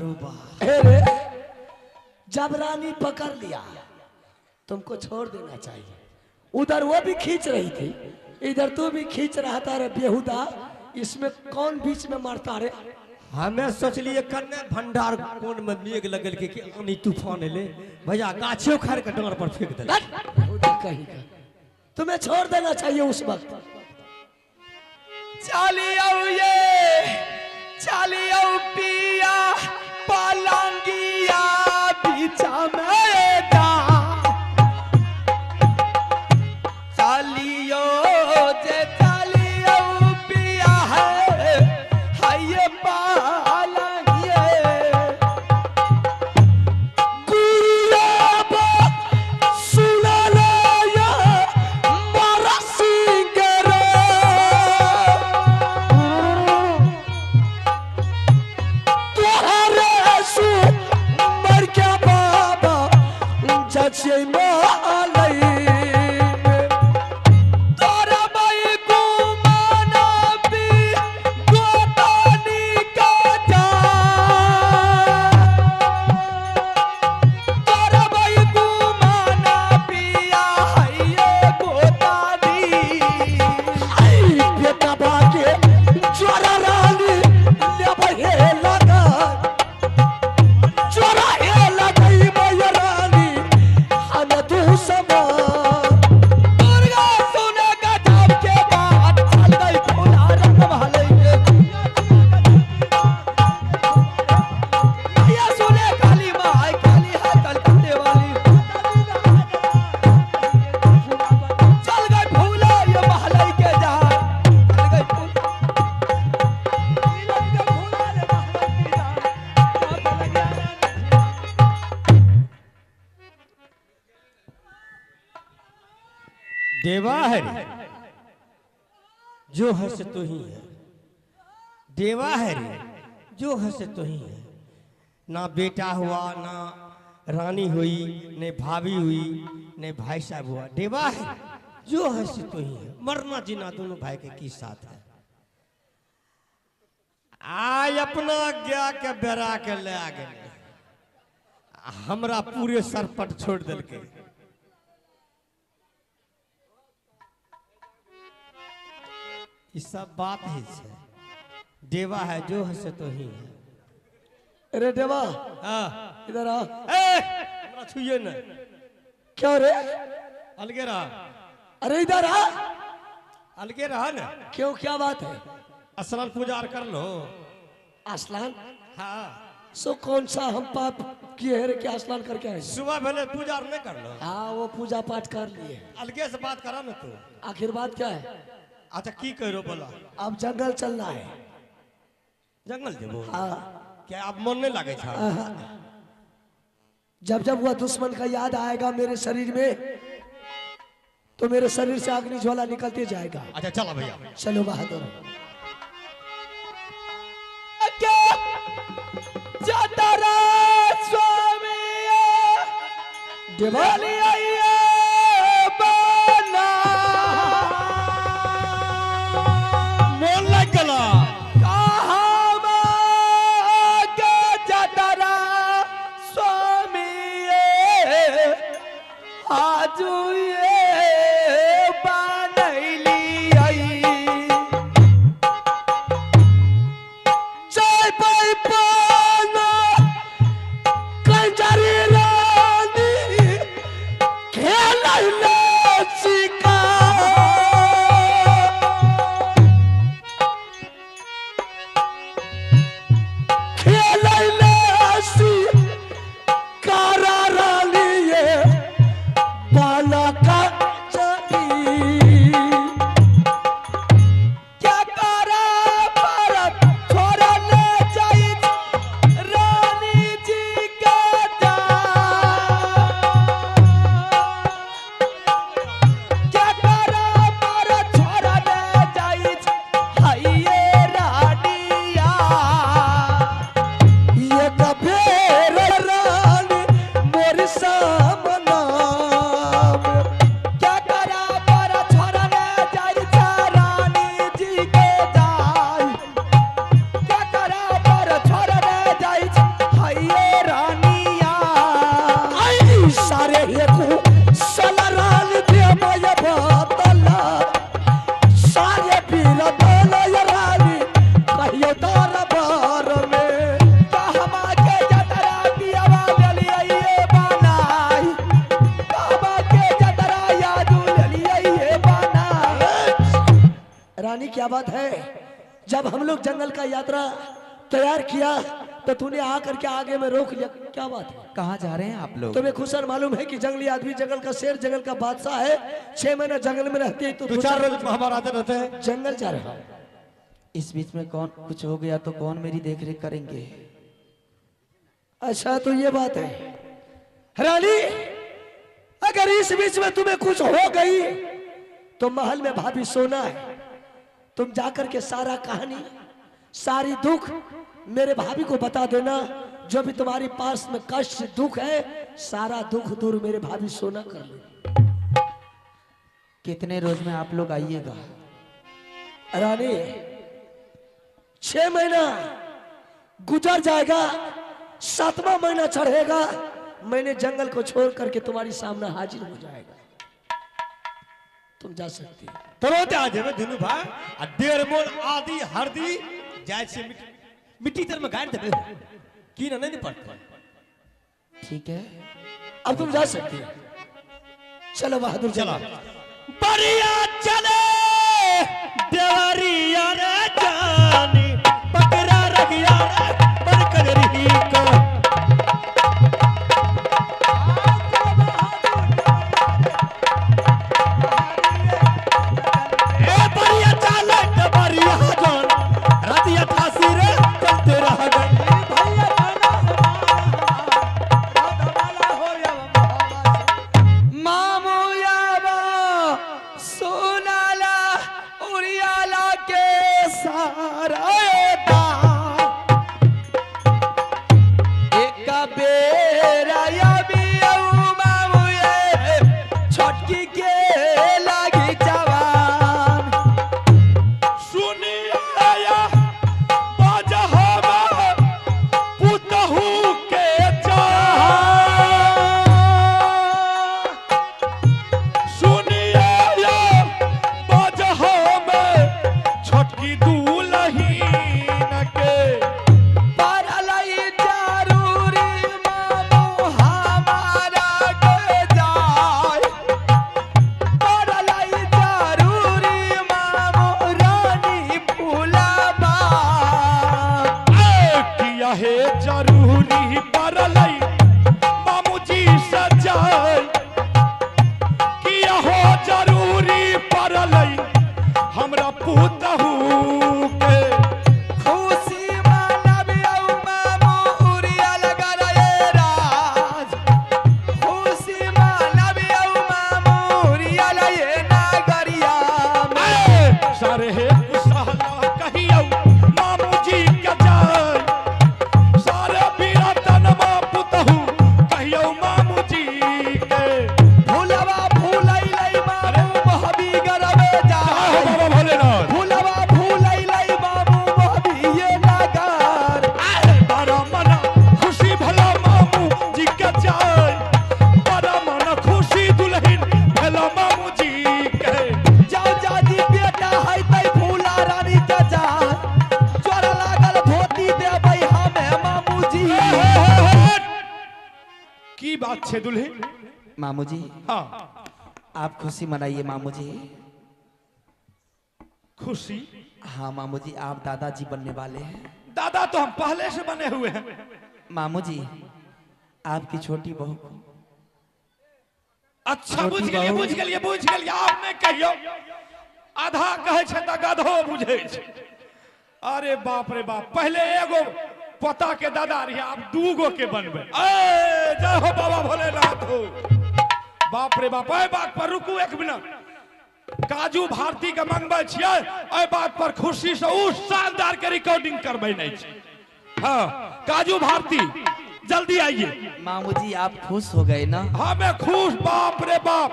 अरे जब रानी पकड़ लिया तुमको छोड़ देना चाहिए। उधर वो भी खींच रही थी, इधर तू भी खींच रहा था। रे बेहुदा, इसमें कौन बीच में मरता रे? हमें सोचलिए कन्ने भंडार कोन में मेघ लगल के आनी तूफान ले भैया गाछियों खार के डांर पर फेंक दे। कहीं का तुम्हें छोड़ देना चाहिए उस वक्त। चलियो पिया पलंगिया बिछा में दा चलियो जे चलियो पिया है हाय पलंगिया गुलाब सुना लाया मारा सिंगरा तोहरे सु मर के बाबा जचे मालई देवा है जो है से तो ही है। देवा है जो है से तो ही है। ना बेटा हुआ, ना रानी हुई, न भाभी हुई, न भाई साहब हुआ। देवा है जो है से तो ही है। मरना जीना दोनों भाई के साथ है। आज अपना गया के बेरा के ले आ गए, हमरा पूरे सरपट छोड़ दिल के। इस सब बात ही है। देवा है जो है से तो ही है। अरे देवा, हाँ इधर आ। हमरा छुइए न। क्यों रे? अलगे रहा। अरे इधर आ। अलगे रहा न। क्यों, क्या बात है? असलन पूजा कर लो। आसलान? हाँ। सो कौन सा हम पाप किए हैं कि आसलान करके आए? सुबह पहले पूजा नहीं कर लो। हाँ, वो पूजा पाठ कर लिए। अलगे से बात करा ना तू। आखिर बात क्या है? अच्छा की करो बोला? अब जंगल चलना है। जंगल जेबो? हाँ। क्या अब मन नहीं लगे था? जब जब वह दुश्मन का याद आएगा मेरे शरीर में, तो मेरे शरीर से अग्नि ज्वाला निकलते जाएगा। अच्छा चलो भैया, चलो बहादुर। जातारा स्वामी देवा बना मन लग गला। जातारा स्वामी आजू क्या बात है? जब हम लोग जंगल का यात्रा तैयार किया तो तूने आकर के आगे में रोक लिया, क्या बात है? कहाँ जा रहे हैं आप लोग? तुम्हें खुशर मालूम है कि जंगली आदमी जंगल का शेर, जंगल का बादशाह है, 6 महीना जंगल में रहती है तो 2-4 रोज महाभारत आते रहते हैं। जंगल जा रहा है। इस बीच में कौन कुछ हो गया तो कौन मेरी देखरेख करेंगे? अच्छा तो ये बात है रानी, अगर इस बीच में तुम्हें कुछ हो गई तो महल में भाभी सोना है, तुम जाकर के सारा कहानी, सारी दुख मेरे भाभी को बता देना। जो भी तुम्हारी पास में कष्ट दुख है, सारा दुख दूर मेरे भाभी सोना कर ले। कितने रोज में आप लोग आइएगा? रानी 6 महीना गुजर जाएगा, 7वां महीना चढ़ेगा, मैंने जंगल को छोड़ करके तुम्हारी सामने हाजिर हो जाएगा, तुम जा सकती हो। तुरंत आ जावे दुनू भाई आ 1.5 मोल आदि हरदी जाय से मिट्टी तर में गाड़ देबे की ना नहीं पड़ता। ठीक है, अब तुम जा सकती हो। चलो बहादुर चला चलो। बढ़िया चले देवरिया रे जानी पकड़ा रगिया रे बनकर रही को ए बढ़िया चले देवरिया जान रतिया खासी रे चलते रह गए मामुयावा सोनाला उड़ियाला के सारा एक बेरा या भी मामुए छोटकी के लगी जवान सुनिया बाजहवा पुतहू के चाह सुनिया बाजहवा छोटकी दुल्हीन के परलई जरूरी मामू हमारा के जाय परलई जरूरी मामू रानी फूलाबा किया है जरूरी परलई मामूजी सजाए किया हो जरूरी परलई हमरा पुतहू के खुशी मानबियौ मामू उड़िया लगा रे राज खुशी मानबियौ मामू उड़िया लये नागरिया में सारे कुशला कहियो मामूजी के जाय सारे बीरतन मा पुतहू कहियो मामूजी के फूलवा फूलई लई मामू मोहबी गरबे जाय बाबा भोलेनाथ फूलवा फूलई लई मामू मोहबी ये नगर बड़ा मन खुशी भला मामू जी के जाय बड़ा मन खुशी दुल्हन भला मामू जी के जाओ जाजी बेटा है तई फूला रानी के जाय चोर लागल धोती देबै हमें मामूजी की बात छे दुल्हन? मामू जी हाँ आप खुशी मनाइए मामू जी। खुशी हाँ मामू जी, आप दादाजी बनने वाले हैं। दादा तो हम पहले से बने हुए हैं। मामू जी आपकी छोटी बहू को अच्छा बुझ गेलिए आपने कहियो आधा कहे छे त गधो बुझे छे। अरे बाप रे बाप, पहले एगो पता के दादा रही, आप 2 गो के बनबे। ए जय हो बाबा भोलेनाथ हो। बाप रे बाप, ए बात पर रुकू 1 मिनट। काजू भारती के मंगबे छियै, ए बात पर खुशी से उस शानदार के रिकॉर्डिंग करबे नहीं छे। हाँ काजू भारती जल्दी आइए। मामू जी आप खुश हो गए ना? हमें खुश, बाप रे बाप,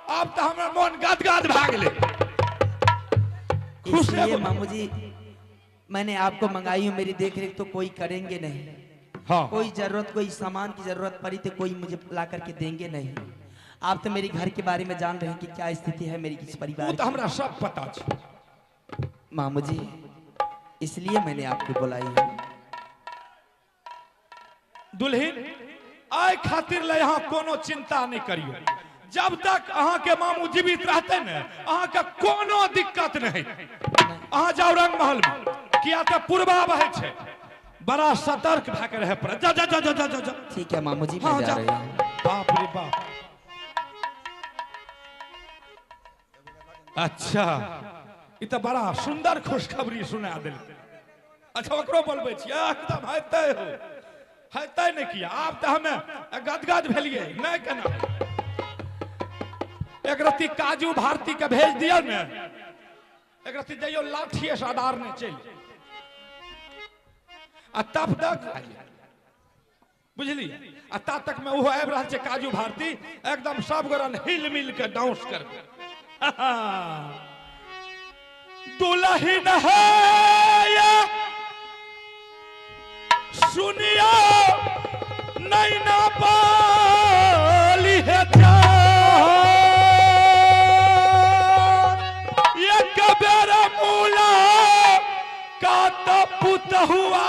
अब तो हमारा मन गदगद भाग ले। खुश इसलिए है मामू जी मैंने आपको मंगाई हूँ, मेरी देख रेख तो कोई करेंगे नहीं। हाँ कोई जरूरत, कोई सामान की जरूरत पड़ी तो कोई मुझे ला करके देंगे नहीं। आप तो मेरे घर के बारे में जान रहे हैं कि क्या स्थिति है मेरी, किस परिवार वो तो की। हमरा सब पता छे। मामू जी इसलिए मैंने आपको बुलाई है। दुल्हन आय खातिर ले यहाँ कोनो चिंता नहीं करियो। जब तक अहाँ के मामू जीवित रहते न, अहाँ के कोनो दिक्कत नहीं। अहाँ जाओ रंग महल में, किया तो पूर्वा बहे छे, बड़ा सतर्क भए के रहे पड़े। जा जा जा जा जा जा, जा। ठीक है मामू जी, हाँ मैं जा जा। रही हूँ। बाप रे बाप। अच्छा, ये तो बड़ा सुंदर खुशखबरी सुना दिल। अच्छा ओकरो बोलबे छी, एकदम हेतै हो, हेतै नहीं किया। आप तो हमें गदगद भेलिए नहीं केना। एक रत्ती काजू भारती के भेज दिया ने, एक रत्ती जाइयो लाठिए से आधार ने चल आ तब तक बुझली। आ ता तक में वो आबि रहल छै काजू भारती, एकदम सब गोरन हिल मिल के डांस कर। दुल्हन है सुनियो नैना बाली है एक बेर मूला का तपुत हुआ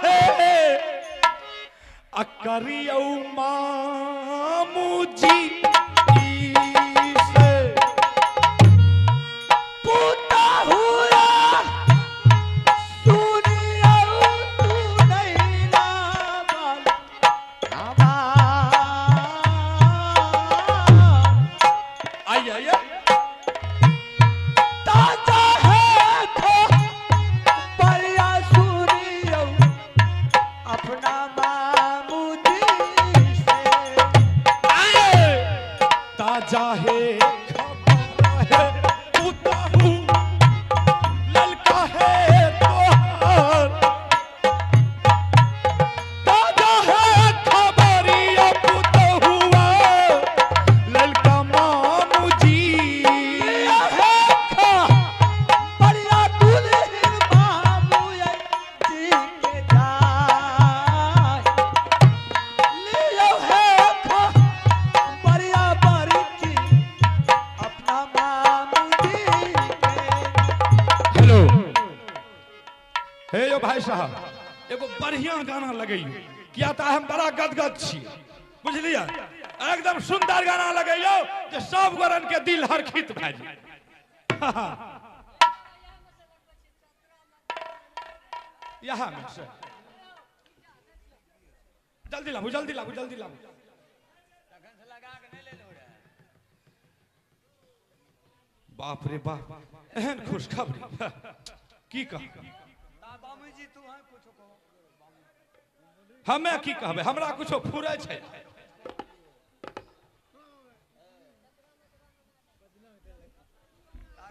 है अकरियो मामू जी से पुता हुआ सुनियो तू नहीं ना बाल आइए आइए ताजा है तो परिया सुनियो अपना मामू जी से आइए ताजा है खबर है पुता हूँ ललका है तोहार ताजा है खबरिया पुता हुआ ललका मामू जी परिया दुल्हन मामू जी के जाय लियो है खा परिया बरकी अपना मामू जी के। हेलो हे यो भाई साहब एगो बढ़िया गाना लगैयो, किया तो हम बड़ा गदगद छी बुझलिए। एकदम सुंदर गाना लगैयो जे सब गोरन के दिल हरखित भए जाए। यहाँ में से जल्दी लाबू जल्दी लाबू जल्दी लाबू। बाप रे बाप एहन खुशखबरी की कह हमें की कहबे, हमरा कुछो फुरे छै।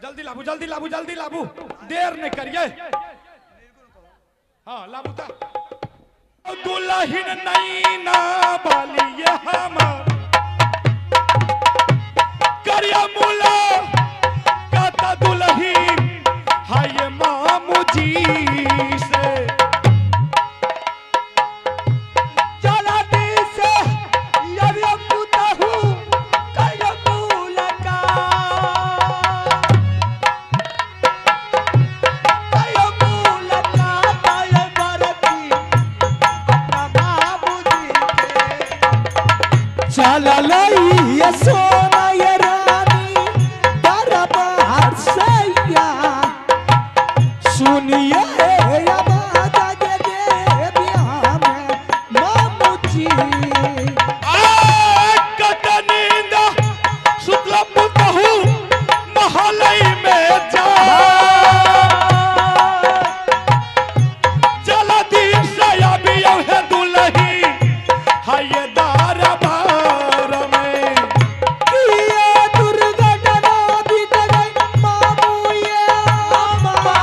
जल्दी लाबू जल्दी लाबू जल्दी लाबू, देर नहीं करिए। हाँ लाबू ता दुल्हन नैना बाली ये हमर करिया मुला काता दुल्हन हाय मामू जी से चलाती से यवे पुता हूँ करिया मुलका करिया मुलका ताय बरती अपना मामू जी के। चल लई सोना ये रानी दरबार सैया सुनिए आवाज़ दे बिया में मामू जी। कतनींदा शुक्ला पुतहु महलई में जा जल्दी से अभी है दुल्ही हाय दरबार में किया दुर्घटना बीत गई मामू ये अम्मा।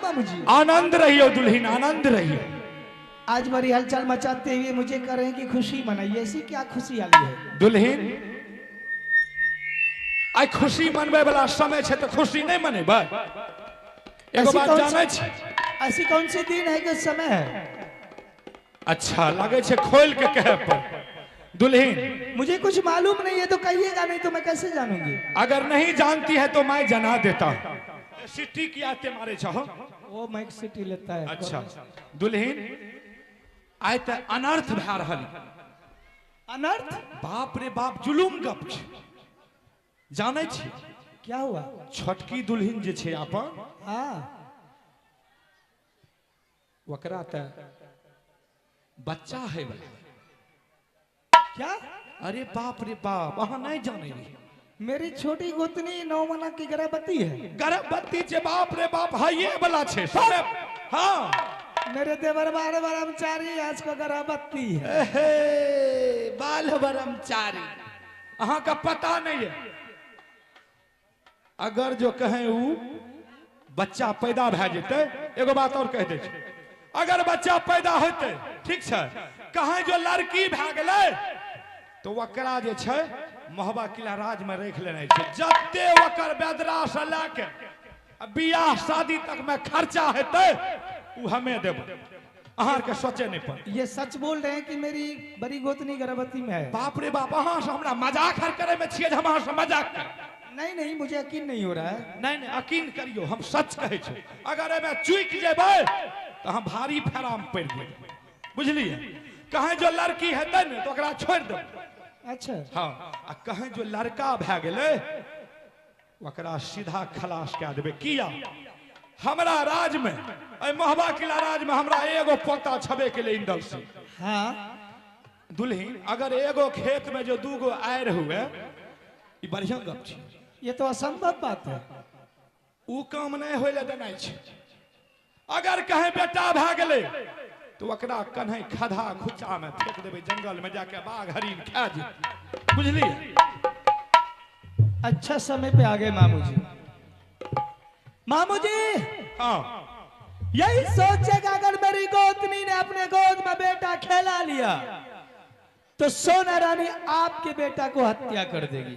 मामू जी। आनंद रहियो दुल्हन, आनंद रहियो। आज बड़ी हलचल मचाते हुए मुझे कह रहे हैं कि खुशी मनाइए, ऐसी क्या खुशी आई है? दुल्हन आई खुशी मनबे वाला समय छे तो खुशी नहीं मनेबै। एगो ऐसी बात कौन जानै सी- छी? ऐसी कौन सी दिन है कि समय है? अच्छा लगे छे खोल के कहे पर। दुल्हन मुझे कुछ मालूम नहीं है तो कहिएगा, नहीं तो मैं कैसे जानूंगी? अगर नहीं जानती है तो मैं जना देता हूँ। सिटी की आते मारे चाहो। वो माइक सिटी लेता है। अच्छा दुल्हन आय त अनर्थ भै रहल। अनर्थ? बाप रे बाप जुलूम गप छै। जानै छी क्या हुआ? छोटकी दुल्हन जे छै अपन, हाँ, ओकरा त बच्चा है वाला। क्या? अरे बाप रे बाप, अहाँ नहीं जाने रही। मेरी छोटी गोतनी 9 महीना की गर्भवती है। गर्भवती जे बाप रे बाप है ये वाला छे समय। हाँ मेरे देवर बार ब्रह्मचारी आज को गर्भवती है। एहे, बाल ब्रह्मचारी अहाँ का पता नहीं है। अगर जो कहें उ बच्चा पैदा भै जेते, एगो बात और कह दे छी, अगर बच्चा पैदा होते ठीक छै, कहें जो लड़की भै गेलै तो ओकरा जे छै महबा किला राज में रख लेने छै। जते ओकर बेदरा से लेके बियाह शादी तक में खर्चा हेतै उ हमें देबै। अहाँ के सोचे नहीं पड़े। ये सच बोल रहे हैं कि मेरी बड़ी गोतनी गर्भवती में है? बाप रे बाप, अहाँ से हमरा मजाक हर करे में छियै जे हम अहाँ से मजाक कर। नहीं नहीं, मुझे यकीन नहीं हो रहा है। नहीं नहीं यकीन करियो, हम सच कहै छी। अगर एमे चूक जेबै तो हम भारी फेराम पड़ जेबै, बुझलिए। कहें जो लड़की हेतै ने तो ओकरा छोड़ देबै। अच्छा, हाँ, आ कहें जो लड़का भै गेलै ओकरा सीधा खलास कऽ देबै। किया? हमरा राज में, महबा किला राज में हमरा एगो पोता छबे के लिए इंदल से। हाँ, दुल्हन अगर एगो खेत में जो दूगो आयर हुए, ई बढ़िया गप छै। ये तो असंभव बात है। उ काम नहीं होले देना छै। अगर कहे बेटा भै गेलै तो ओकरा कन्हे खदा खुच्चा में फेंक देबै, जंगल में जाके बाघ हरिन खा जे, बुझलिए। अच्छा समय पे आ गए मामू जी। मामू जी हाँ यही सोचेगा, अगर मेरी गोतनी ने अपने गोद में बेटा खेला लिया तो सोना रानी आपके बेटा को हत्या कर देगी।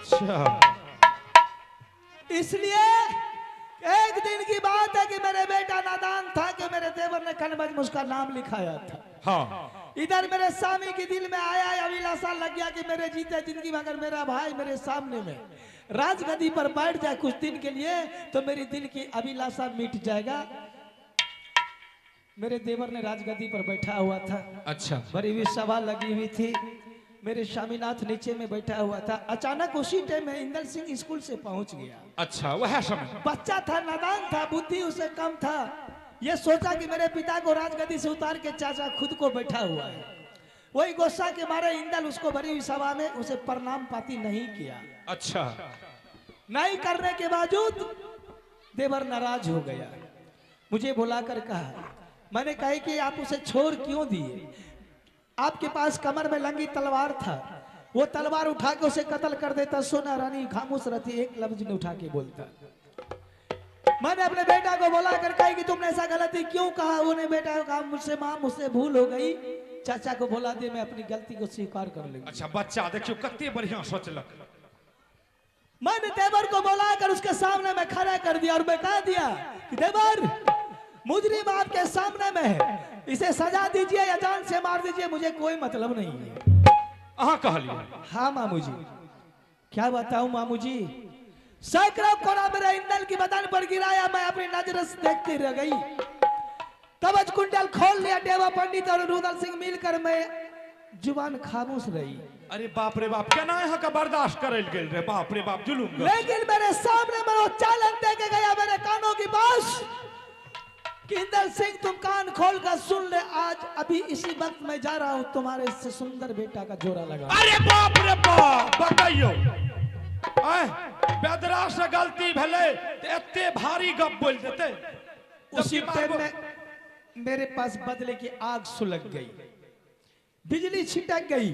अच्छा इसलिए एक दिन की बात है कि मेरे बेटा नादान था कि मेरे देवर ने कनबज में उसका नाम लिखाया था। हाँ इधर मेरे स्वामी के दिल में आया, अभिलाषा लग गया कि मेरे जीते जिंदगी में अगर मेरा भाई मेरे सामने में राजगद्दी पर बैठ जाए कुछ दिन के लिए तो मेरी दिल की अभिलाषा मिट जाएगा। मेरे देवर ने राजगद्दी पर बैठा हुआ था, अच्छा बड़ी भी सभा लगी हुई थी, मेरे स्वामीनाथ नीचे में बैठा हुआ था। अचानक उसी टाइम में इंदल सिंह स्कूल से पहुंच गया। अच्छा वह समय। बच्चा था, नादान था, बुद्धि उसे कम था। ये सोचा कि मेरे पिता को राजगद्दी से उतार के चाचा खुद को बैठा हुआ है। वही गुस्सा के मारे इंदल उसको भरी हुई सभा में उसे प्रणाम पाती नहीं किया। अच्छा नहीं करने के बावजूद देवर नाराज हो गया, मुझे बुलाकर कहा। मैंने कहा कि आप उसे छोड़ क्यों दिए? आपके पास कमर में लंगी तलवार था, वो तलवार उठा के उसे कत्ल कर देता। सोना रानी खामोश रहती, एक लफ्ज नहीं उठा के बोलता। मैंने अपने बेटा को बोला कर कहा कि तुमने ऐसा गलती क्यों कहा? उन्हें बेटा को कहा मुझसे मां मुझसे भूल हो गई, चाचा को बोला दे मैं अपनी गलती को स्वीकार कर लूंगा। अच्छा बच्चा देखियो कते बढ़िया सोचलक। मैंने देवर को बुलाकर उसके सामने में खड़ा कर दिया और मैं कह दिया कि देवर मुजरिम आपके सामने में है, इसे सजा दीजिए या जान से मार दीजिए, मुझे कोई मतलब नहीं है। अहाँ कहलिए? हाँ मामू जी। क्या बताऊं मामू जी, सैकड़ों कोड़ा मेरे इंदल की बदन पर गिराया, मैं अपनी नजर से देखती रह गई। कवच कुंडल खोल लिया देवा पंडित और रुदल सिंह मिलकर, मैं जुबान खामोश रही। अरे बाप रे बाप, केना यहाँ का बर्दाश्त करल गेल रे? बाप रे बाप जुलूम। लेकिन मेरे सामने में वो चालन दे के गया मेरे कानों की बात कि इंदल सिंह तुम कान खोल कर सुन ले, आज अभी इसी वक्त मैं जा रहा हूं तुम्हारे से सुंदर बेटा का जोड़ा लगा। अरे बाप रे बाप, बताइयो बेदरा से गलती भेले तो एते भारी गप बोल देते? उसी टाइम में मेरे पास बदले की आग सुलग गई, बिजली छिटक गई।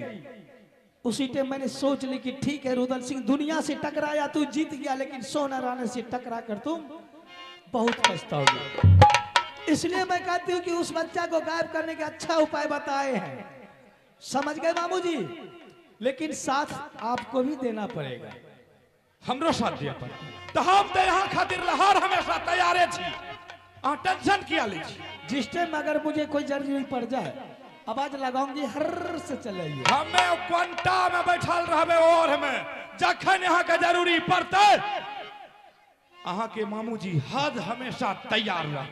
उसी टाइम मैंने सोच ली कि ठीक है रुदल सिंह दुनिया से टकराया तू जीत गया, लेकिन सोना रानी से टकरा कर तुम बहुत पछताओगे। इसलिए मैं कहती हूँ कि उस बच्चा को गायब करने के अच्छा उपाय बताए हैं, समझ गए मामू जी? लेकिन साथ आपको भी देना पड़ेगा। हमरो साथ दिया पर तो हम तो यहाँ खातिर लहर हमेशा तैयारे छी। अहाँ टेंशन किया ली छी? जिस टाइम अगर मुझे कोई जरूरी पड़ जाए आवाज लगाऊंगी, हर से चलाइए। हमें क्वांटा में बैठल रहबे और हमें जखन यहाँ के जरूरी पड़ते अहाँ के मामू जी हद हमेशा तैयार रह।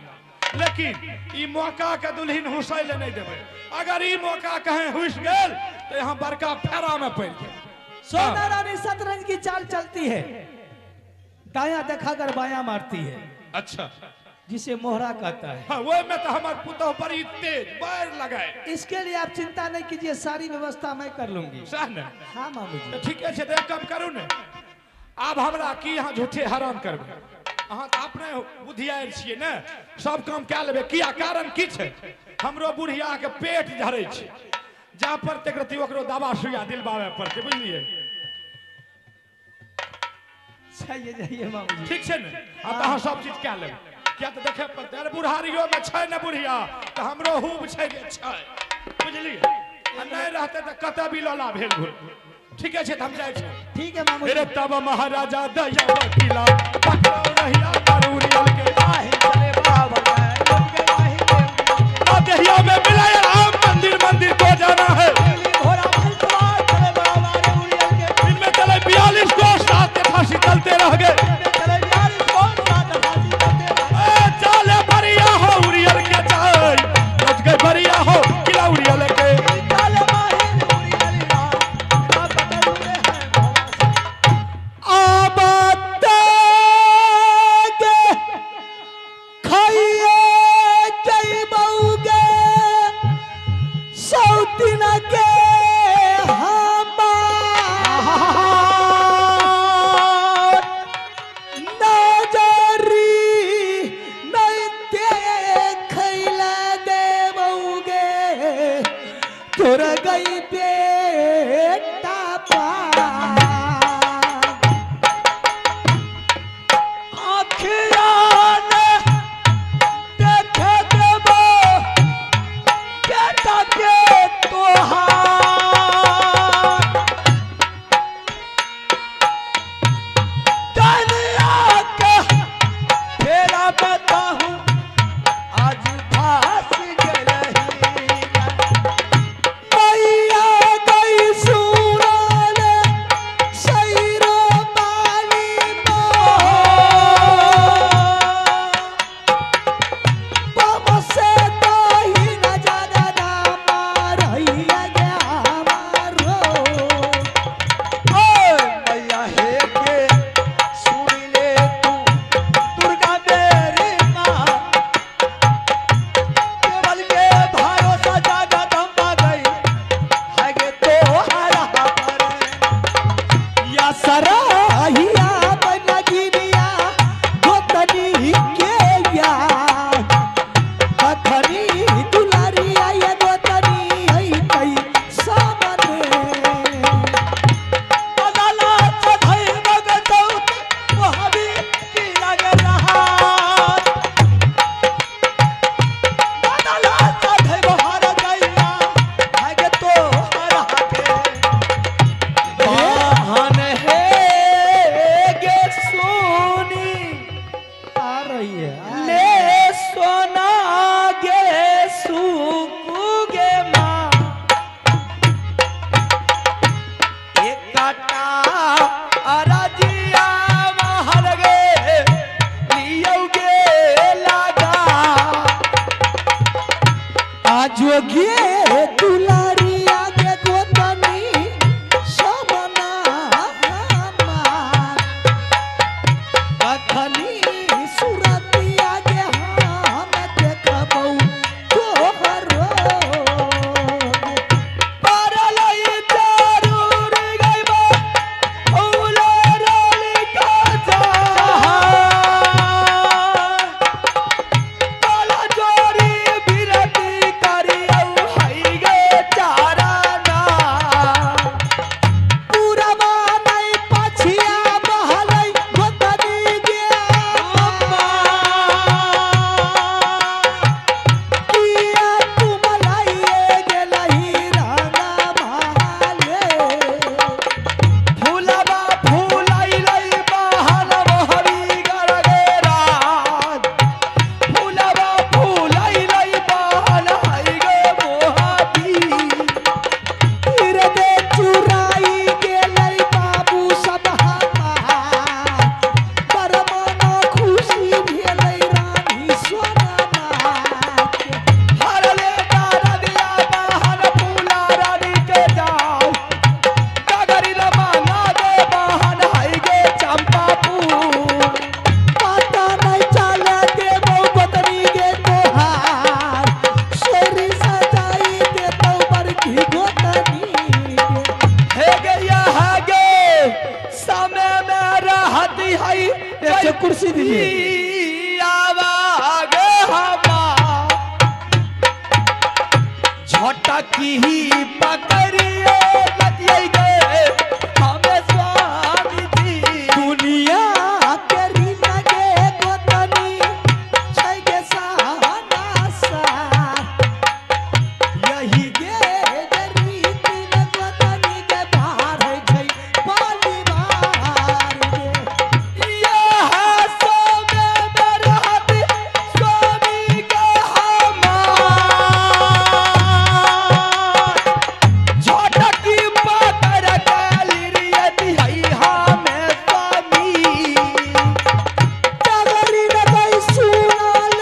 लेकिन ई मौका के दुल्हन हुसै ले नहीं देवे। अगर ई मौका कहीं हुस गेल तो यहाँ बड़का फेरा में पड़ गए। सोना रानी शतरंज की चाल चलती है, दायां दिखाकर बायां मारती है, अच्छा, जिसे मोहरा कहता है। हाँ, वो में तो हमारे पुतोह बड़ी तेज बैर लगाए। इसके लिए आप चिंता नहीं कीजिए, सारी व्यवस्था मैं कर लूंगी। सह ने? हाँ मामू जी। तो ठीक है, एक काम करू ने, आब हमरा की यहाँ झूठे हैरान करबे। अहाँ तो अपने बुधियार छियै ने, सब काम कए लेबे। किया कारण की छै? हमरो बुढ़िया के पेट झड़ै छै, जा पर तक रति ओकरो दवा सुइया दिलबावे पड़ते, बुझलिए? जाइए जाइए मामू जी। ठीक छै ने? आ तो अहाँ सब चीज कए लेबै। क्या तो देखे पड़ते? अरे बुढ़ारियो में छै ने बुढ़िया, तो हमरो हुब छै जे छै, बुझलिए? आ नहीं रहते तो कतऽ भी लोला भेल घुर। ठीक है, हम जाए छी। ठीक है मामू जी। मेरे तब महाराजा दया वकीला पकड़ो रहिया करूरियल के ना दहिया में मिलाया राम मंदिर, मंदिर को जाना है। इनमें चले 42 को साथ के फांसी चलते रह गए। चाले बढ़िया हो उरियल के चाय, बच गए बढ़िया हो किला उरियल के। जा छोटकी पकड़िए लगिए गए हमें स्वामी जी दुनिया तेरी लगे गोतनी छै गे सहाना सा यही गे रीति न गोतनी के बाहर है छै पाली बार गे यह सो में बरहत स्वामी के हमार छोटकी पकड़ काली रियत है हमें स्वामी डगरी न गई सुनाल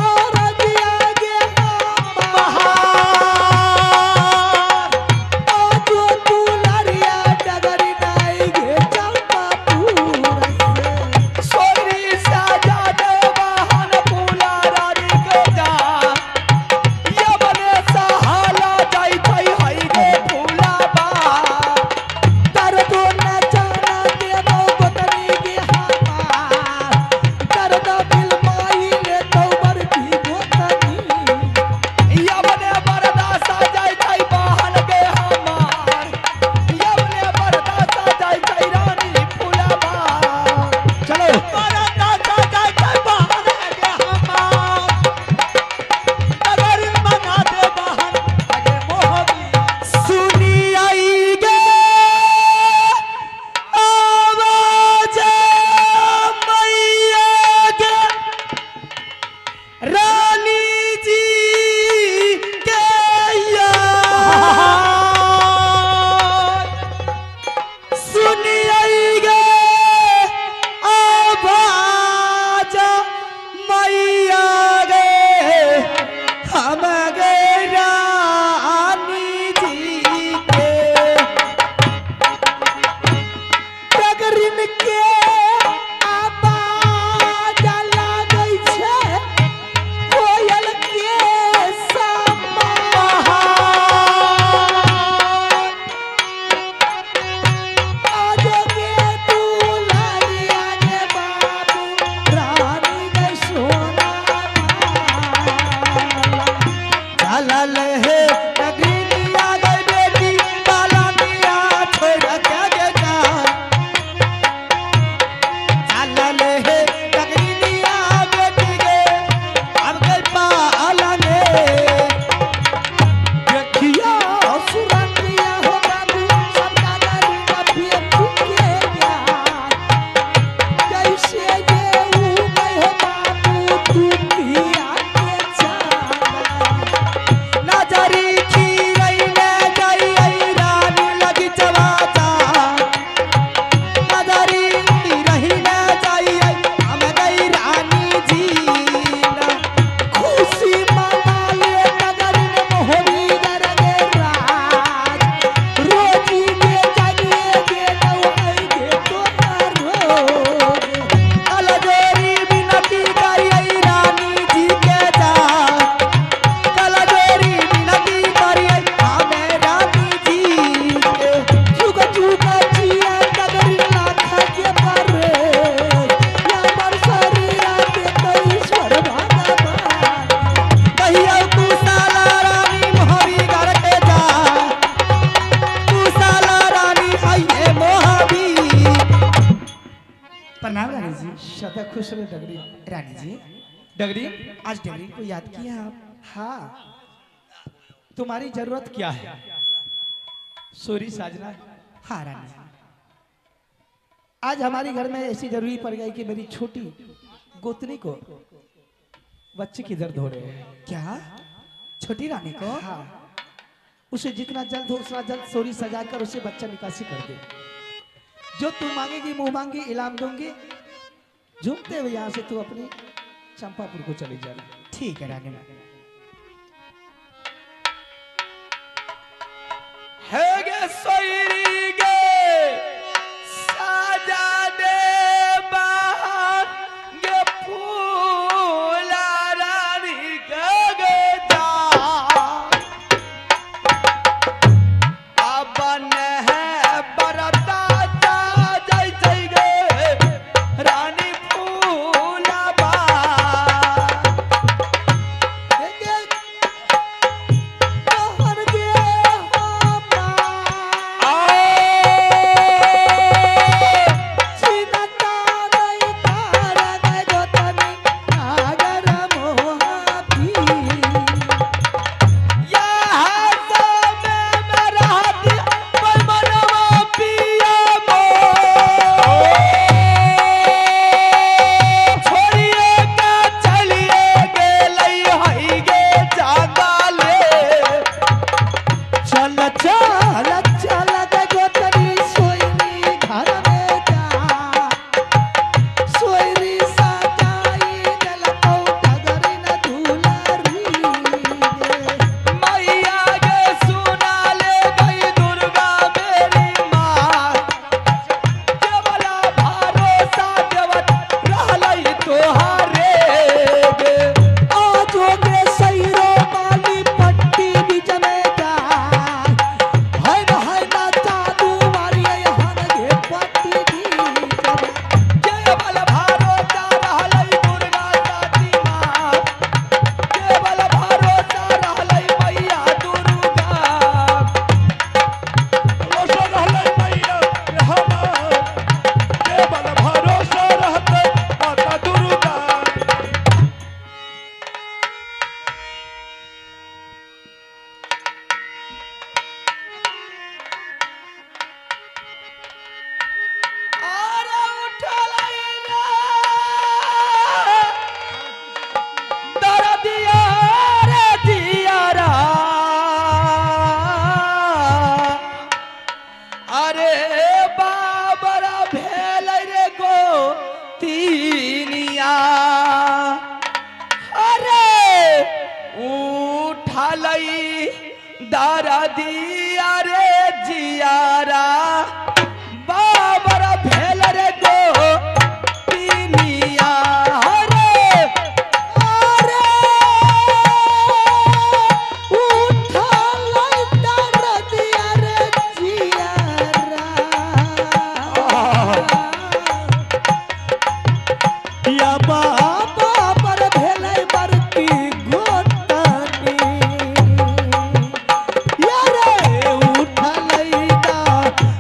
और दिया गे जो दुलरिया डगरी नाई गे चंपापुर से सोरी साजा दे वाहन फूला रानी के जा ये बने सहाला जाई जाई हई गे फूला बा दर्द न जाना देवो गोतनी गे हमार दर्द दिल माई ले तोबर की गोतनी ये बने बरदा साजाई जाई वाहन गे हमार ये बने बरदा साजाई जाई रानी फूला बा चलो बरदा साजाई जाई वाहन गे हमार अगर मना दे वाहन अगे मोहबी सुनी आई गे आवाज मैया गे रानी जी के यार सुनी आई गे आवाज मैया गे हम गे रानी जी के डगरिन के आवाज लागै छै कोयल के समान आज गे दुलरिया गे बाबू रानी गे सोना चलल हे डगरिया गे बेटी बाला दिया छोड़ के गे जान चलल हे डगरिया बेटी गे अब गई पालने देखिया सुरतिया हो बाबू सबका गरी का बेटी के यार कैसे ये ऊ गई हो बाबू तू पिया के चाला नजरी खीरई ने गई आई रानी लगी चवाचा नजरी रही ने जाई आई हम गई रानी जी ना खुशी मना ले नगर ने मोहरी कर गे राज रोजी के जानिए गे नौ आई गे तो रोज अलगोरी बिनती करी आई रानी जी के जा कलगोरी बिनती करी आई हमें रानी जी के जुग जुग जिया डगरी लाखा के परे या पर शरीरा के तो ईश्वर भगवान कहियो तू साला रानी मोहरी घर के जा तू साला रानी आइए मोहबी प्रणाम रानी जी सदा खुश रहे डगरी रानी जी डगरी आज डगरी को याद किया आप हाँ तुम्हारी जरूरत क्या है सोरी साजना हाँ रानी जी आज हमारे घर में ऐसी जरूरी पड़ गई कि मेरी छोटी गोतनी को बच्चे की दर्द हो रहे हैं क्या छोटी रानी को हाँ उसे जितना जल्द हो उतना जल्द सोरी सजाकर उसे बच्चा निकासी कर दे जो तू मांगेगी मुंह मांगी इलाम दूंगी झूमते हुए यहाँ से तू अपनी चंपापुर को चली जाना ठीक है रानी माँ है गे सोयरी गे साजा दे बाहर गे फूला रानी गे जा अब न है बरता जा जाई गे रानी फूला बा उठलई दारा दिया रे जियारा बाबर भेल रे गो पिनिया रे अरे उठलै दरदिया रे जियारा या बाबा पर भेलै बरकी गोतनी या रे उठलै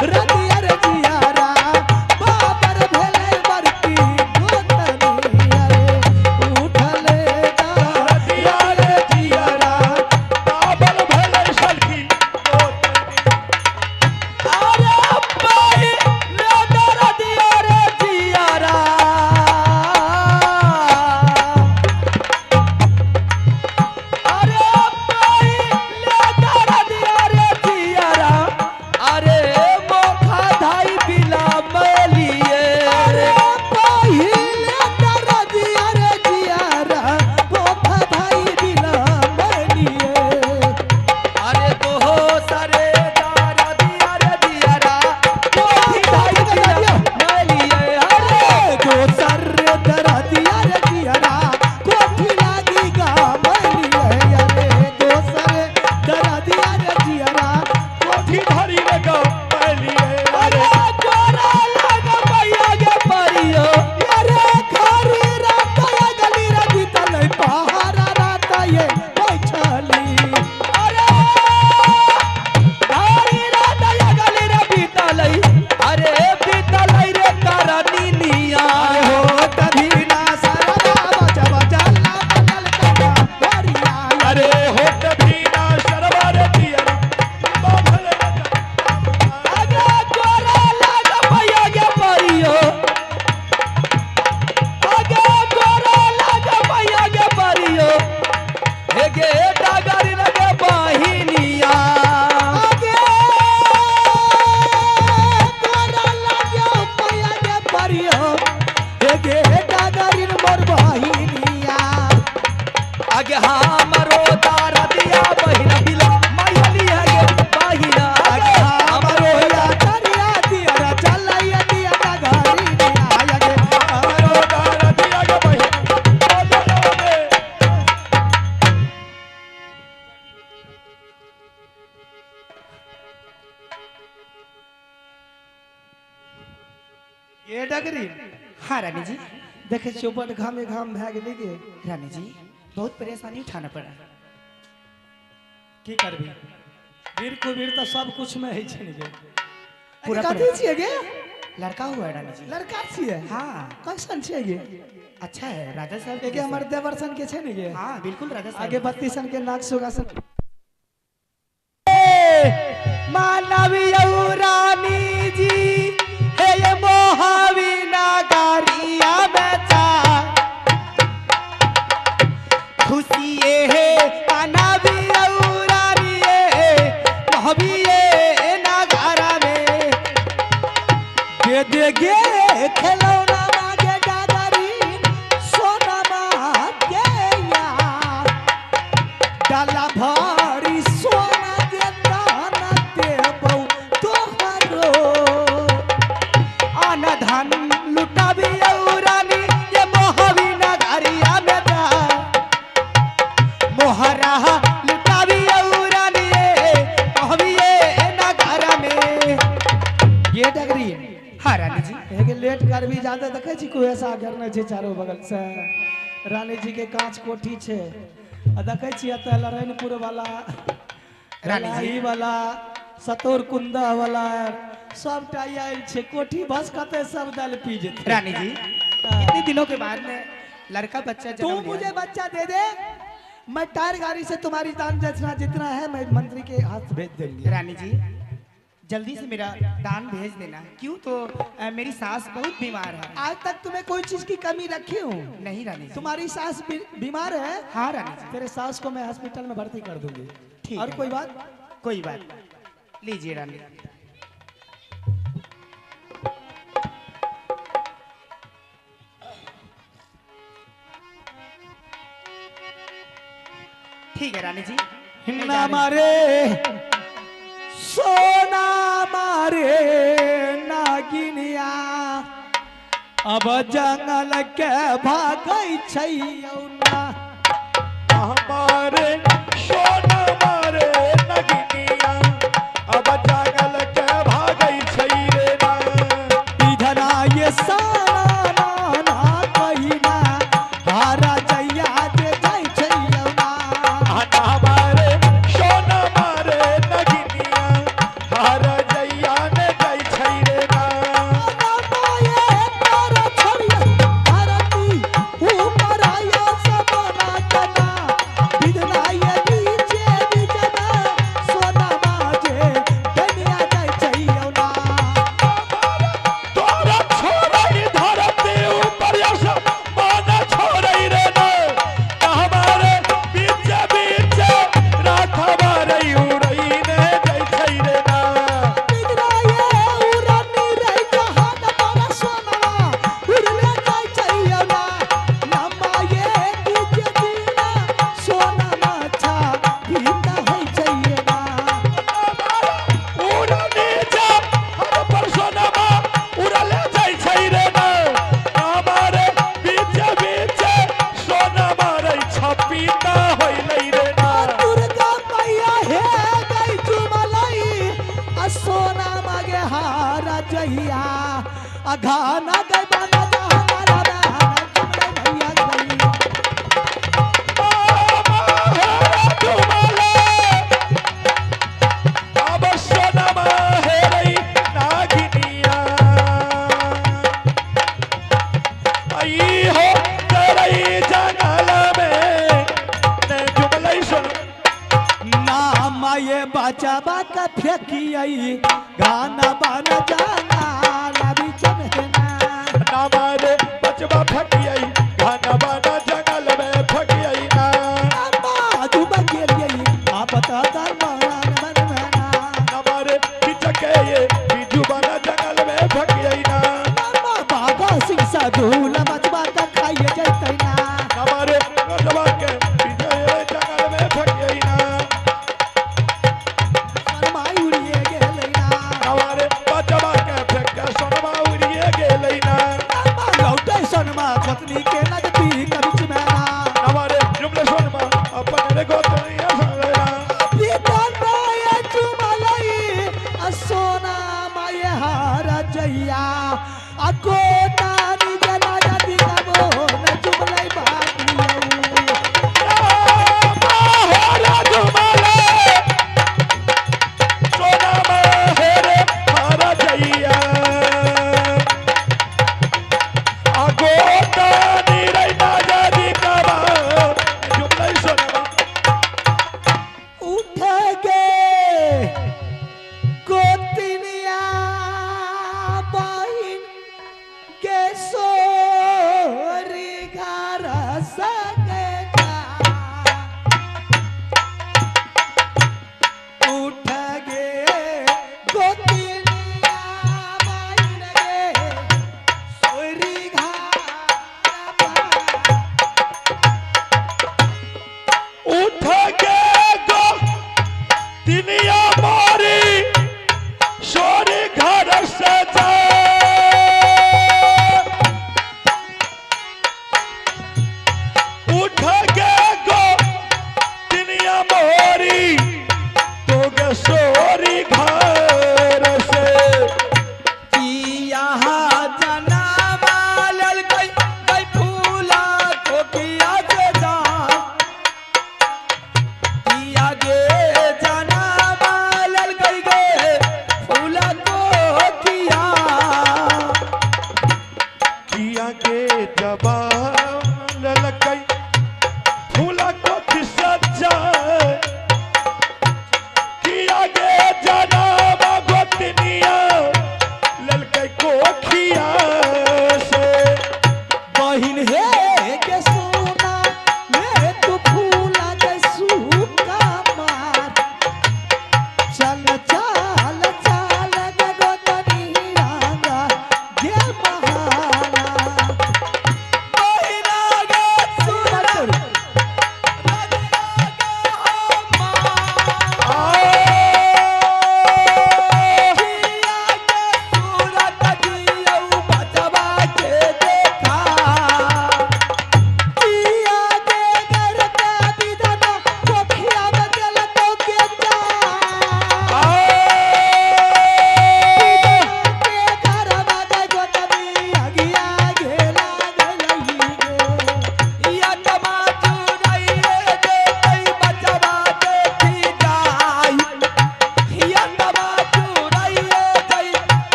दरदिया रे जियारा बाबर भेलै बरकी गोतनी या रे उठलै दरदिया रे जियारा बाबर भेलै सलखी अरे पाई ले दारा दिया रे जियारा अरे पाई ले दारा दिया रे जियारा अरे मोखा धाई बिला मलिए अरे पहिले दरदिया रे जियारा भोखा भाई बिना मनिए अरे तो सारे दारा दिया रे जियारा मोखी धाई बिला मलिए अरे दोसर दरदिया रे जियारा कोठी लागी गामलिए अरे दोसर दरदिया रे जियारा कोठी धरी रे गो पहलिए अरे गोरा लग मैया गे परियो अरे खारी रात गली रे बीतल पहाड़ा रात ये बैठली अरे धारी रात गली रे बीतलै अरे बीतलै रे करनी निया हो तभी ना सरदा बजा बजा ला बदल कटा भरिया अरे होत भी ना शरवार दिया बाबर अरे गोरा लग मैया गे परियो अगे गोरा लग मैया गे परियो हे गे डागरी लगे बहिनिया आगे तोरा लाग्यो पैया के परियो एगे डागरिन मोर बहिनिया आगे हमरो दारा दिया बहिना बिला मैया गे बहिना आगे हमरो या दरिया दिया चलैया दिया डागरिनिया आगे हमरो दारा दिया गे बहिन ये डगरी हाँ रानी जी देखे चौपट घामे घाम भए गेलै गे रानी जी बहुत परेशानी उठाना पड़ा की करबी वीर को वीर तो सब कुछ में है छै ने गे पूरा कथी छिए गे लड़का हुआ है रानी जी लड़का छिए हाँ कैसन छिए गे अच्छा है राजा साहब एगे हमर देवरसन के छै ने गे हाँ बिल्कुल राजा साहब आगे बत्तीसन के नाक सुगासन मानवीय रानी जी हे ये मोहावी नागरिया बेचा खुशी ये है मानवीय रानी ये मोहावी ये नागरा में दे गे खिलौना मांगे डागरिन सोना मांगे या डाला भारी सोना देता न देबौ तोहरो आना धन लुटावी रानी ये मोहावी नागरिया में जा मोहरा लुटावी रानी ये मोहावी ये नागरा में ये डगरी हाँ रानी जी एगे लेट कर भी ज्यादा देखे छी कुहेसा घेरने छै चारों बगल से रानी जी के कांच कोठी छै आ देखे छी एत लरनपुर वाला रानी जी। राही वाला सतोर कुंदा वाला सब आयल छै कोठी बस कते सब दल पी जेते रानी जी इतने दिनों के बाद में लड़का बच्चा तू जन्म मुझे लिया। बच्चा दे दे मैं टायर गाड़ी से तुम्हारी दान दक्षिणा जितना है मैं मंत्री के हाथ भेज देंगे रानी जी जल्दी से मेरा दान भेज देना क्यों तो मेरी सास बहुत बीमार है आज तक तुम्हें कोई चीज की कमी रखी हूँ नहीं रानी जी तुम्हारी सास बीमार है हाँ रानी जी तेरे सास को मैं हॉस्पिटल में भर्ती कर दूंगी ठीक और है। कोई बात कोई बात नहीं। लीजिए रानी ठीक है रानी जी ना मारे सोना मारे नागिनिया अब जंगल के भागै छै औना हमारे सोना मारे नगिनिया अब जंगल के भागै छै रे ना इधर ये सारा नाना कहिना हारा जैया जे जाइ छै औना हमारे सोना मारे नगिनिया हर जैया ने जाइ छै रे ना तोरा छोड़ै धरती ऊपर आसमान छोड़ै रे ना हमारे बीच बीच राखवा रे उड़ै ने जाइ छै रे ना उड़ने जा हर परसोनमा उड़ले जाइ छै रे ना हमारे बीच बीच सोनमा रे छपीता होइलै रे ना सोना मागे हारा जहिया अघाना गए बाना जहाना भैया अब सोनमा हेरै नागिनिया आई हो तेरै जंगल में ने जुमलै सुन नाम ये बचावा का फेंकियई गाना बाना जाना लबी चमहना हमारे बचवा फकियै गाना बाना जंगल में फकियै ना बाजू बंगेलियई आप बता दर मन मना हमारे पिचके ये बिजू बाना जंगल में फकियै ना बाबा सिंह साधुल बचवा का खाइए जैतै ना हमारे रजवा के विजय जंगल में फकियै ना शर्माई उड़िए गेलै ना हमारे बचवा के फेंक के सोनमा उड़िए गेलै ना लौटै सोनमा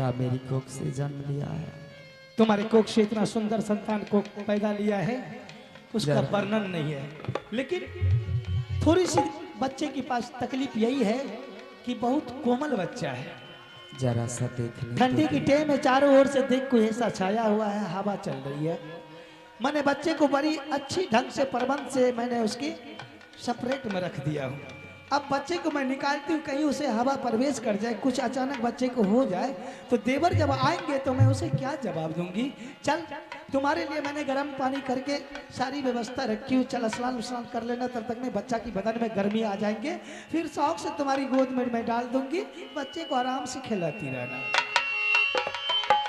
क्या मेरी कोख से जन्म लिया है? तुम्हारे कोख से इतना सुंदर संतान को पैदा लिया है, उसका जरा। वर्णन नहीं है। लेकिन थोड़ी सी बच्चे के पास तकलीफ यही है कि बहुत कोमल बच्चा है। जरा सा देखने ठंडी तो की टेम में चारों ओर से देख को ऐसा छाया हुआ है, हवा चल रही है। मैंने बच्चे को बड़ी अच्छी ढंग से प्रबंध से मैंने उसकी सेपरेट में रख दिया हूँ। अब बच्चे को मैं निकालती हूँ, कहीं उसे हवा प्रवेश कर जाए, कुछ अचानक बच्चे को हो जाए तो देवर जब आएंगे तो मैं उसे क्या जवाब दूंगी। चल तुम्हारे लिए मैंने गर्म पानी करके सारी व्यवस्था रखी हूँ, चल स्नान स्नान कर लेना, तब तक में बच्चा की बदन में गर्मी आ जाएंगे, फिर शौक से तुम्हारी गोद में मैं डाल दूंगी, बच्चे को आराम से खिलाती रहना।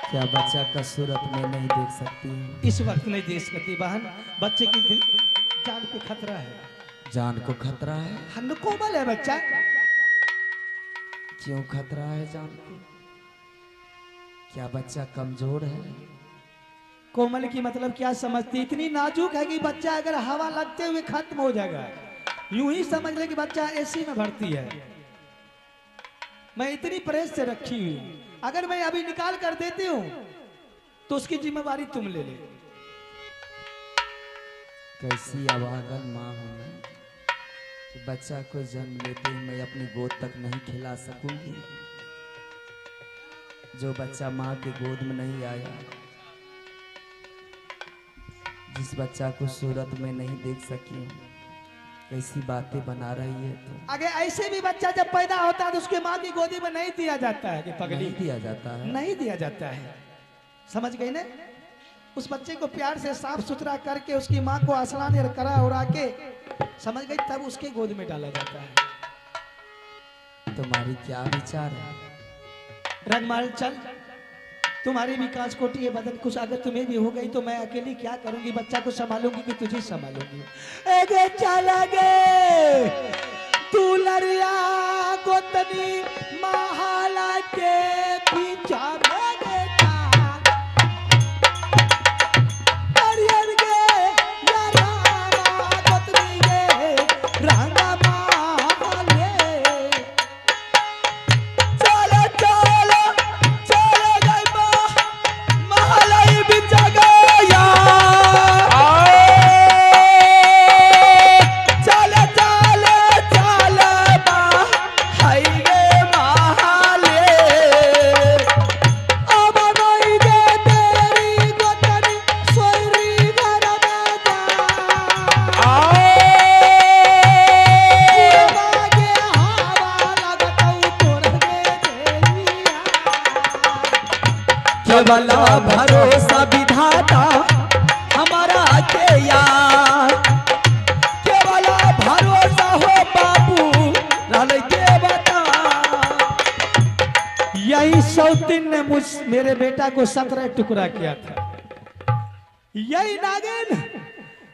क्या बच्चा का सूरत में नहीं देख सकती हूँ? इस वक्त नहीं दे सकती बहन, बच्चे की जान पे खतरा है। जान को खतरा है? हम कोमल है बच्चा। क्यों खतरा है जान को? क्या बच्चा कमजोर है? कोमल की मतलब क्या समझती? इतनी नाजुक है कि बच्चा अगर हवा लगते हुए खत्म हो जाएगा। यूं ही समझ ले कि बच्चा एसी में भर्ती है। मैं इतनी प्रेस से रखी हुई हूं, अगर मैं अभी निकाल कर देती हूं तो उसकी जिम्मेवारी तुम ले ले। कैसी अभागन माँ हूँ मैं कि बच्चा को जन्म लेते ही मैं अपनी गोद तक नहीं खिला सकूंगी। जो बच्चा माँ के गोद में नहीं आया, जिस बच्चा को सूरत में नहीं देख सकी, कैसी बातें बना रही है तू। अगर ऐसे भी बच्चा जब पैदा होता है तो उसके माँ की गोदी में नहीं दिया जाता है कि पगली, नहीं दिया जाता है। नहीं दिया जाता है। समझ गई ना? उस बच्चे को प्यार से साफ सुथरा करके उसकी माँ को स्नान करा उड़ा के, समझ गई, तब उसके गोद में डाला जाता है। तुम्हारी क्या विचार है? रंगमाल चल, तुम्हारी भी कांच कोटी है बदन, कुछ अगर तुम्हें भी हो गई तो मैं अकेली क्या करूंगी? बच्चा को संभालूंगी कि तुझे संभालूंगी? एगे चला गे तू लरिया गोतनी महाला के पीछा में गेता हरियर गे या रामा गोतनी गे रांगा माले चलो चलो चलो गई महलाई बिचा गया चले चले चले हाय गे महाले अब नहीं गे तेरी गोतनी सोरी घर में जा बागे हवा लगतौ तोर गे देविया केवल भरोसा विधाता हमारा के यार, केवल भरोसा हो बाबू लाल देवता। यही सौतीन ने मेरे बेटा को 17 टुकड़ा किया था। यही नागिन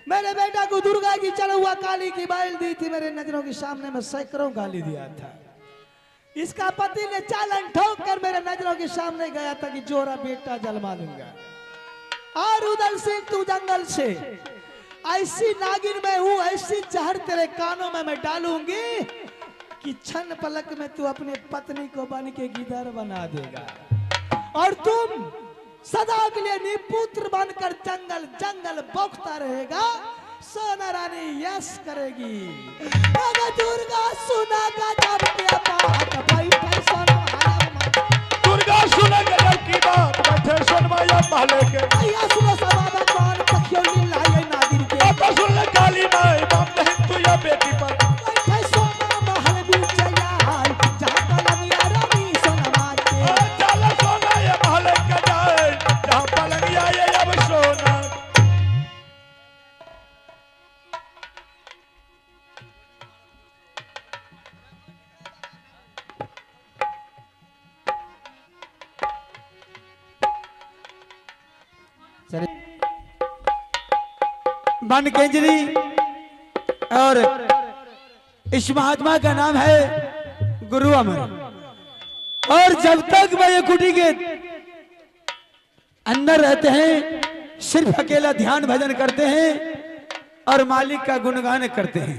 मेरे बेटा को दुर्गा की चढ़ुआ काली की बैल दी थी, मेरे नजरों के सामने में सैकड़ों गाली दिया था। इसका पति ने चालन ठोक कर मेरे नजरों के सामने गया था कि जोरा बेटा जलवा दूंगा, और उधर से तू जंगल से ऐसी नागिन में हूं, ऐसी जहर तेरे कानों में मैं डालूंगी कि क्षण पलक में तू अपने पत्नी को बन के गिदर बना देगा, और तुम सदा के लिए निपुत्र बनकर जंगल जंगल बौखता रहेगा। सोना रानी यस करेगी। अगर दुर्गा सुना का जब के बात बैठे सोना दुर्गा सुन गजल की बात, बैठे सुनवाया महले के। भैया सुनो सवा भगवान पखियों लाए नागिन के। तो सुन ले काली माई बाप बहन तू या बेटी पर। बैठे सोना महल बीच जाए, जहाँ पलंगिया रानी सोना मार के। चल सोना ये महले के जाए, जहाँ पलंगिया ये अब सोना। बन केंजरी और इस महात्मा का नाम है गुरु अमर। और जब तक वह ये कुटी के अंदर रहते हैं, सिर्फ अकेला ध्यान भजन करते हैं और मालिक का गुणगान करते हैं।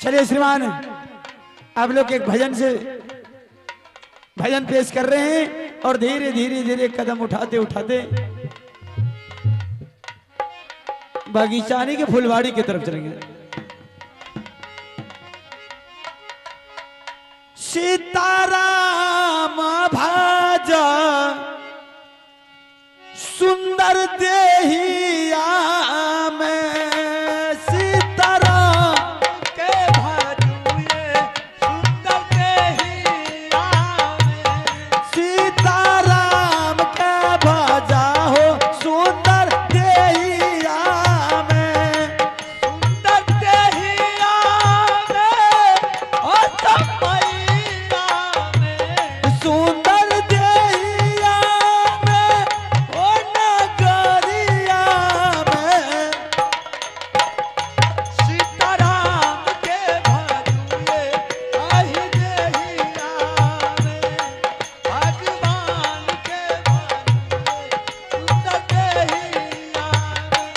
चलिए श्रीमान, आप लोग एक भजन से भजन पेश कर रहे हैं। और धीरे धीरे धीरे कदम उठाते उठाते बागीचानी के फुलवाड़ी की तरफ चलेंगे। सीताराम भाजा सुंदर देहिया में, सीताराम के भाजुए सुंदर देहिया में, सीताराम के भाजा हो सुंदर देहिया में, सुंदर देहिया में, ओ चमैया में, सुंदर देहिया में, ओ नगरिया में, सीताराम के भाजुए आही देहिया में, भगवान के भाजुए सुंदर देहिया में।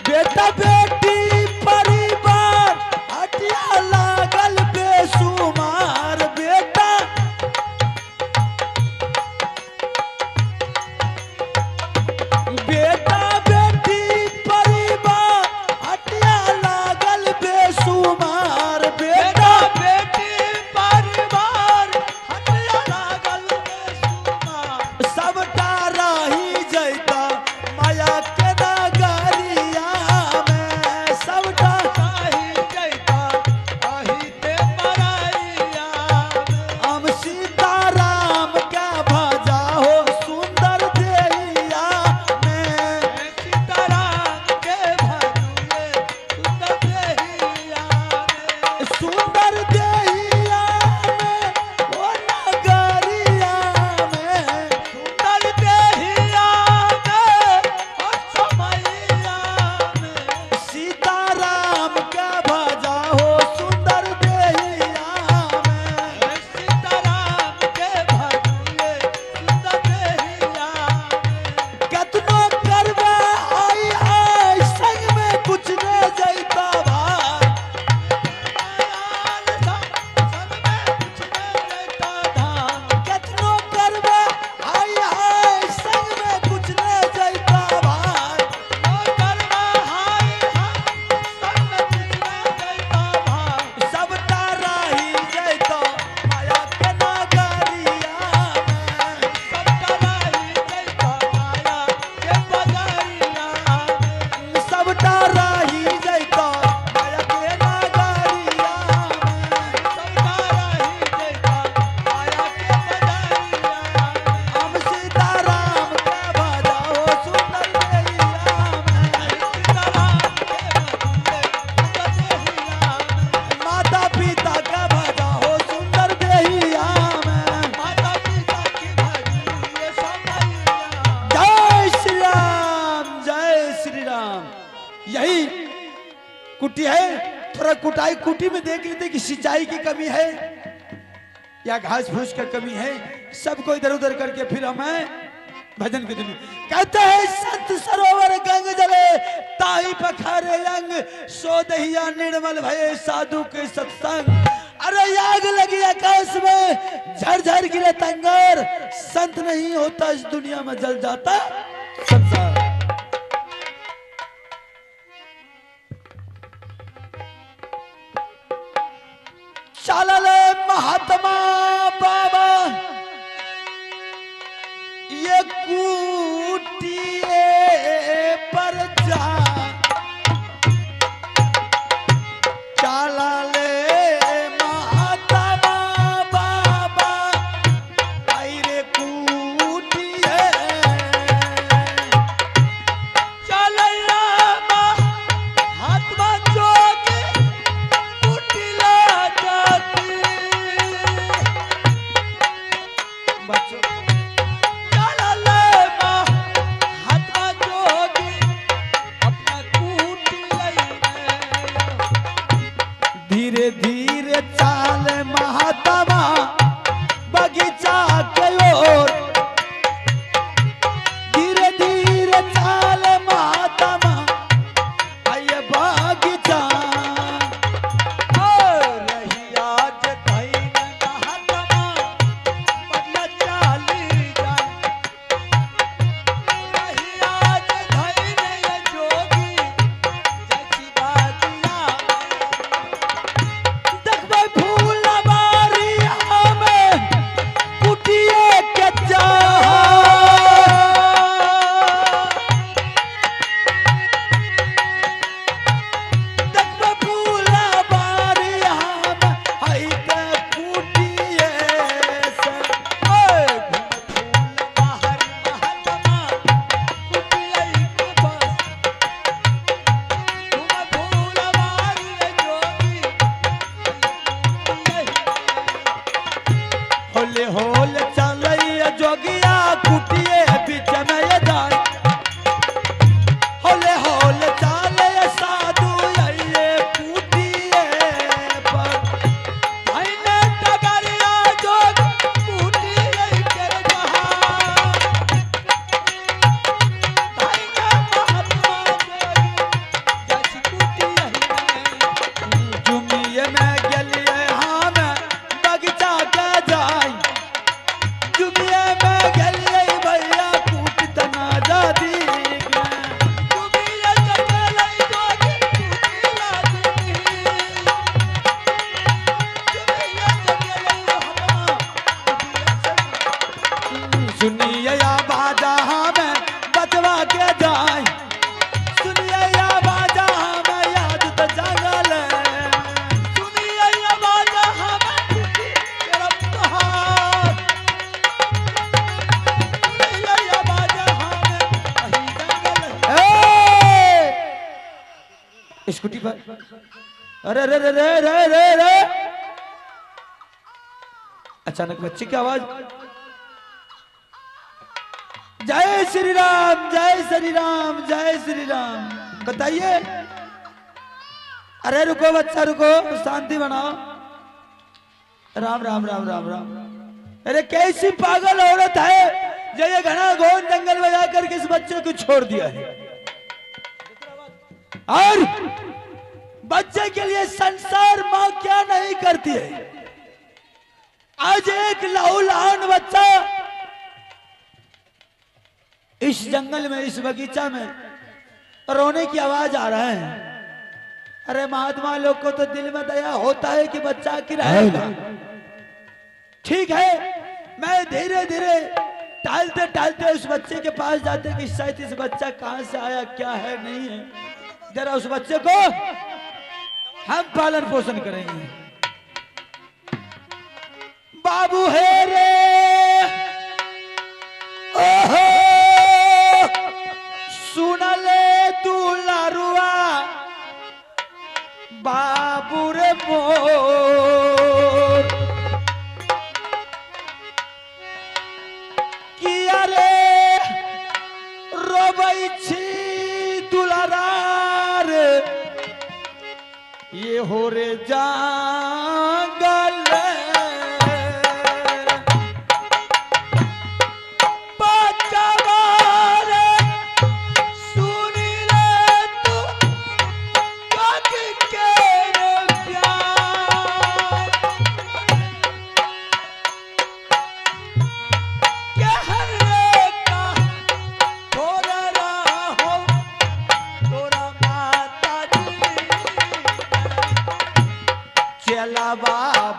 बेटा बेटी परिवार हटिया लागल बेसुमार, बेटा बेटा बेटी परिवार हटिया लागल बेसुमार, बेटा बेटी परिवार हटिया लागल बेसुमार, सबटा रही जैता माया के नगरिया में, सबटा आही जैता आही ते मरैया में। हम सीताराम के भजा हो सुंदर देहिया में, सीताराम के भाजुए सुंदर देहिया में, सुंदर देहिया में, ओ नगरिया में, सुंदर देहिया में, ओ चमैया में। सीताराम के भजा हो सुंदर देहिया में, सीताराम के भाजुए सुंदर देहिया में। कतनो करबे आई आई संग में कुछ न जैता भाई, कतनो करबे आई आई संग में कुछ न जैता भाई, सबटा रही जैता माया के नगरिया में, सबटा रही जैता माया के नगरिया में, हम सीताराम के भजा हो सुंदर देहिया में, माता पिता के भजा हो सुंदर देहिया में, जय श्री राम जय श्री राम। यही कुटी है, थोड़ा कुटाई कुटी में देख लेते कि सिंचाई की कमी है या घास फूस की कमी है, सबको इधर उधर करके फिर हमें भजन की दुनिया कहते हैं। संत सरोवर गंग जले ताही पखारे अंग, सो दहिया निर्मल भये साधु के सत्संग, अरे आग लगी आकाश में झरझर गिरे तंगार, संत नहीं होता इस दुनिया में जल जाता संसार। चलले महात्मा बाबा ये कूटिए पर जा, चलले महात्मा बाबा आई रे कूटिए, धीरे धीरे चाल महात्मा बगीचा के ओर, धीरे धीरे चाल महात्मा आइए बगीचा, रहिया जतैन महात्मा बगिया चाली जा स्कूटी पर। अरे रे रे रे रे रे रे, अचानक बच्चे की आवाज, जय श्री राम, जय श्री राम, जय श्री राम। बताइए। अरे रुको बच्चा रुको, शांति बनाओ। राम राम राम राम राम। अरे कैसी पागल औरत है जो ये घना घोर जंगल में जाकर के इस बच्चे को छोड़ दिया है, और बच्चे के लिए संसार मां क्या नहीं करती है। आज एक लहूलुहान बच्चा इस जंगल में, इस बगीचा में रोने की आवाज आ रहा है। अरे महात्मा लोग को तो दिल में दया होता है कि बच्चा की रहेगा। ठीक है, मैं धीरे धीरे टालते टालते उस बच्चे के पास जाते कि शायद इस बच्चा कहां से आया, क्या है नहीं है, जरा उस बच्चे को हम पालन पोषण करेंगे। बाबू है रे, ओहो सुन ले तू लारुआ, बाबू रे मोर, किया रे रोबै छी दुलारार, ये हो रे जंगल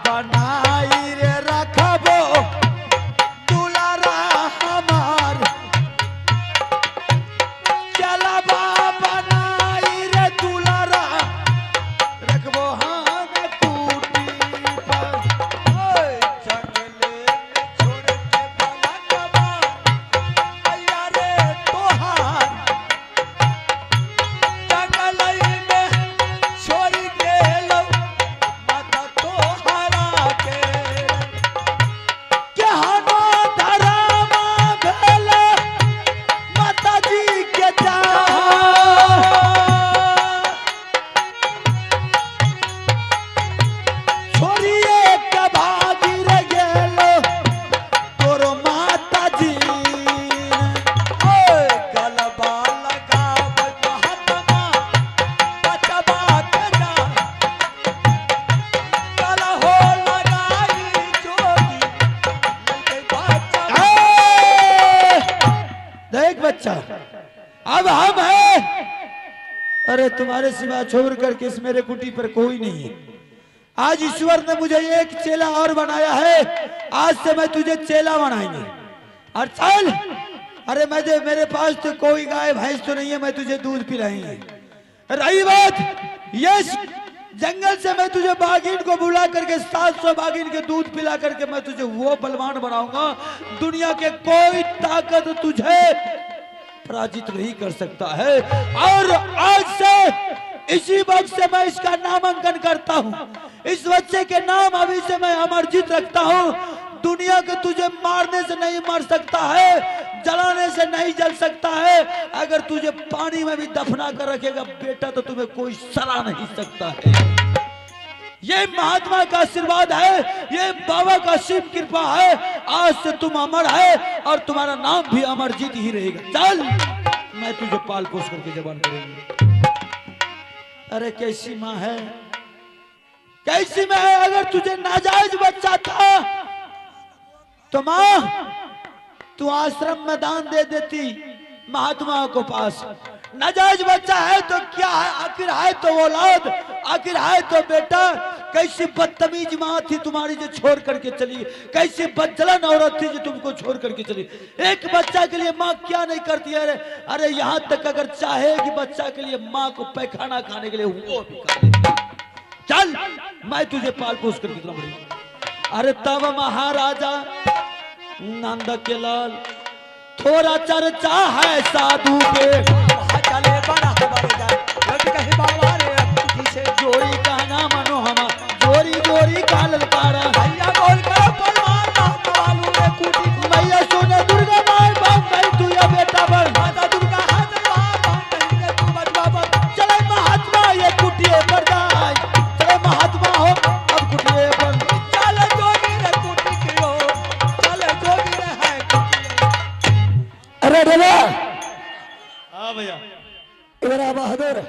बनाई रे रखबो दुलारा हमार, चलबा बनाई रे दुलारा रखबो हम कूटी पर। जंगले में छोड़ के पलटबा भैया रे तोहार, जंगल में छोड़ के लो अब हम हैं। अरे तुम्हारे सिवा छोड़ करके इस मेरे कुटी पर कोई नहीं है। आज ईश्वर ने मुझे एक चेला और बनाया है, आज से मैं तुझे चेला बनाएंगे। और चल, अरे मेरे पास तो कोई गाय भैंस तो नहीं है, मैं तुझे दूध पिलाएंगे। रही बात ये जंगल से मैं तुझे बागिन को बुला करके 700 बागिन के दूध पिला करके मैं तुझे वो बलवान बनाऊंगा, दुनिया के कोई ताकत तुझे पराजित नहीं कर सकता है। और आज से इसी वक्त से मैं इसका नामांकन करता हूँ। इस बच्चे के नाम अभी से मैं अमरजीत रखता हूँ। दुनिया के तुझे मारने से नहीं मार सकता है, जलाने से नहीं जल सकता है। अगर तुझे पानी में भी दफना कर रखेगा बेटा तो तुम्हें कोई सला नहीं सकता है। ये महात्मा का आशीर्वाद है, ये बाबा का शिव कृपा है। आज से तुम अमर है और तुम्हारा नाम भी अमरजीत ही रहेगा। चल, मैं तुझे पाल पोस करके जवान करूंगी। अरे कैसी माँ है, कैसी माँ है। अगर तुझे नाजायज बच्चा था तो माँ तू आश्रम में दान दे देती महात्मा को पास। नाजायज बच्चा है तो क्या है, आखिर है तो औलाद, आखिर है तो बेटा। कैसी बदतमीज माँ थी तुम्हारी जो छोड़ करके चली, कैसी बदजलन औरत थी जो तुमको छोड़ करके चली। एक बच्चा के लिए माँ क्या नहीं करती है। अरे यहाँ तक अगर चाहे कि बच्चा के लिए माँ को पैखाना खाने के लिए वो भी कर लेती। चल, मैं तुझे पाल पोस करके दूंगा। अरे तब महाराजा नंद के लाल थोड़ा चर्चा है साधु के, चले बड़ा कहीं बाबा रे जोरी कहना मनो हमा जोरी जोरी का ललकारा भैया बोल करो परमान नाथ वालू ने कुटी को मैया सोने दुर्गा माय बाप नहीं तू या बेटा बन माता दुर्गा हाथ बाप नहीं तू बचवा बन चले महात्मा ये कुटिए पर जाए चले महात्मा हो अब कुटिए पर चल जोगी रे कुटी कियो चल जोगी रे है कुटी अरे डेरा हाँ भैया इधर आ बहादुर